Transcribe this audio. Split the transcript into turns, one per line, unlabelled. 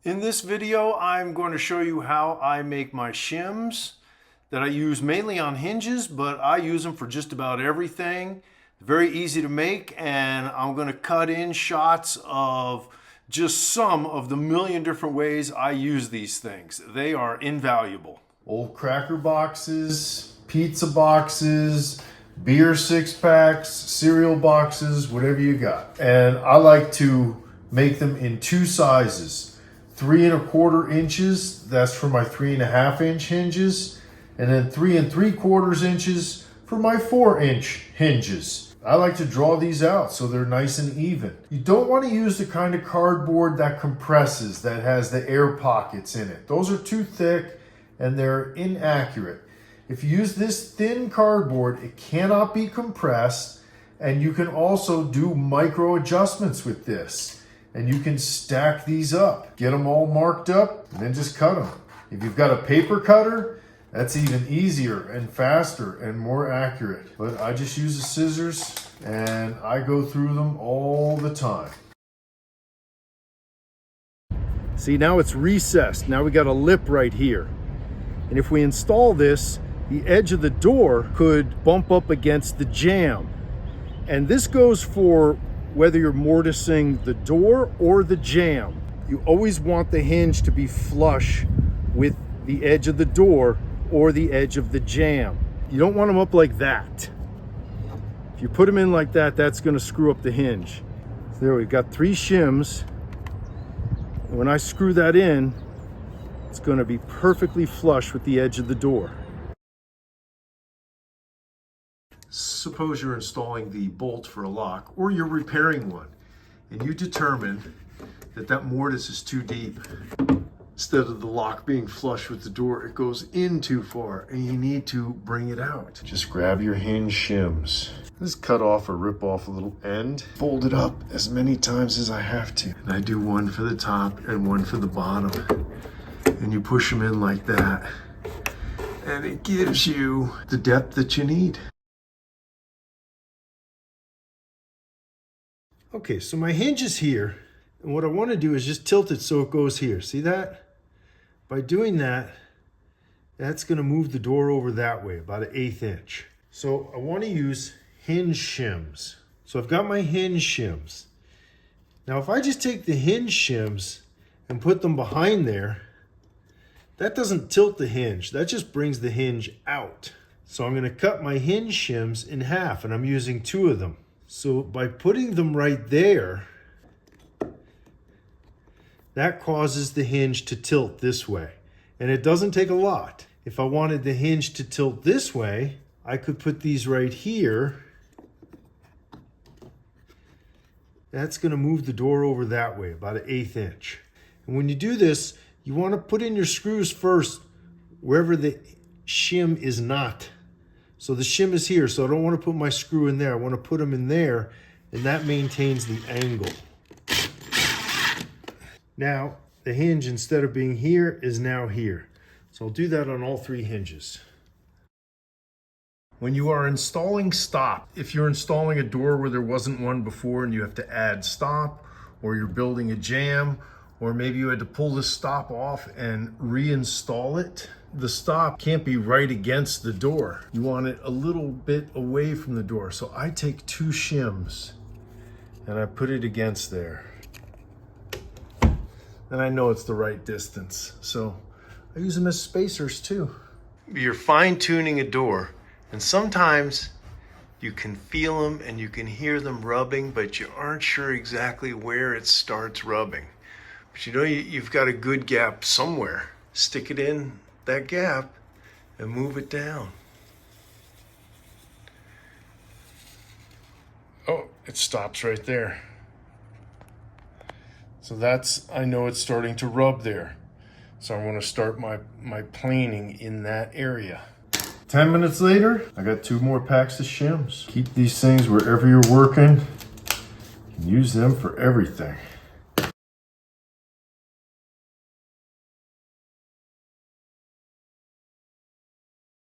In this video, I'm going to show you how I make my shims that I use mainly on hinges, but I use them for just about everything. Very easy to make, and I'm going to cut in shots of just some of the million different ways I use these things. They are invaluable. Old cracker boxes, pizza boxes, beer six packs, cereal boxes, whatever you got. And I like to make them in two sizes. 3 1/4 inches, that's for my 3 1/2 inch hinges, and then 3 3/4 inches for my 4-inch hinges. I like to draw these out so they're nice and even. You don't want to use the kind of cardboard that compresses, that has the air pockets in it. Those are too thick and they're inaccurate. If you use this thin cardboard, it cannot be compressed, and you can also do micro adjustments with this. And you can stack these up, get them all marked up, and then just cut them. If you've got a paper cutter, that's even easier and faster and more accurate. But I just use the scissors and I go through them all the time. See, now it's recessed. Now we got a lip right here. And if we install this, the edge of the door could bump up against the jamb. And this goes for whether you're mortising the door or the jamb. You always want the hinge to be flush with the edge of the door or the edge of the jamb. You don't want them up like that. If you put them in like that, that's going to screw up the hinge. So there, we've got 3 shims. And when I screw that in, it's going to be perfectly flush with the edge of the door. Suppose you're installing the bolt for a lock, or you're repairing one, and you determine that that mortise is too deep. Instead of the lock being flush with the door, it goes in too far, and you need to bring it out. Just grab your hinge shims. Just cut off or rip off a little end. Fold it up as many times as I have to. And I do one for the top and one for the bottom. And you push them in like that. And it gives you the depth that you need. Okay, so my hinge is here, and what I want to do is just tilt it so it goes here. See that? By doing that, that's going to move the door over that way, about 1/8 inch. So I want to use hinge shims. So I've got my hinge shims. Now if I just take the hinge shims and put them behind there, that doesn't tilt the hinge. That just brings the hinge out. So I'm going to cut my hinge shims in half, and I'm using 2 of them. So by putting them right there, that causes the hinge to tilt this way. And it doesn't take a lot. If I wanted the hinge to tilt this way, I could put these right here. That's going to move the door over that way, about 1/8 inch. And when you do this, you want to put in your screws first wherever the shim is not. So the shim is here, so I don't want to put my screw in there. I want to put them in there, and that maintains the angle. Now, the hinge, instead of being here, is now here. So I'll do that on all 3 hinges. When you are installing stop, if you're installing a door where there wasn't one before and you have to add stop, or you're building a jamb, or maybe you had to pull the stop off and reinstall it, the stop can't be right against the door. You want it a little bit away from the door. So I take 2 shims and I put it against there. And I know it's the right distance. So I use them as spacers too. You're fine tuning a door, and sometimes you can feel them and you can hear them rubbing, but you aren't sure exactly where it starts rubbing. But you know you've got a good gap somewhere. Stick it in that gap and move it down. Oh, it stops right there. So that's, I know it's starting to rub there. So I want to start my planing in that area. 10 minutes later, I got 2 more packs of shims. Keep these things wherever you're working. You can use them for everything.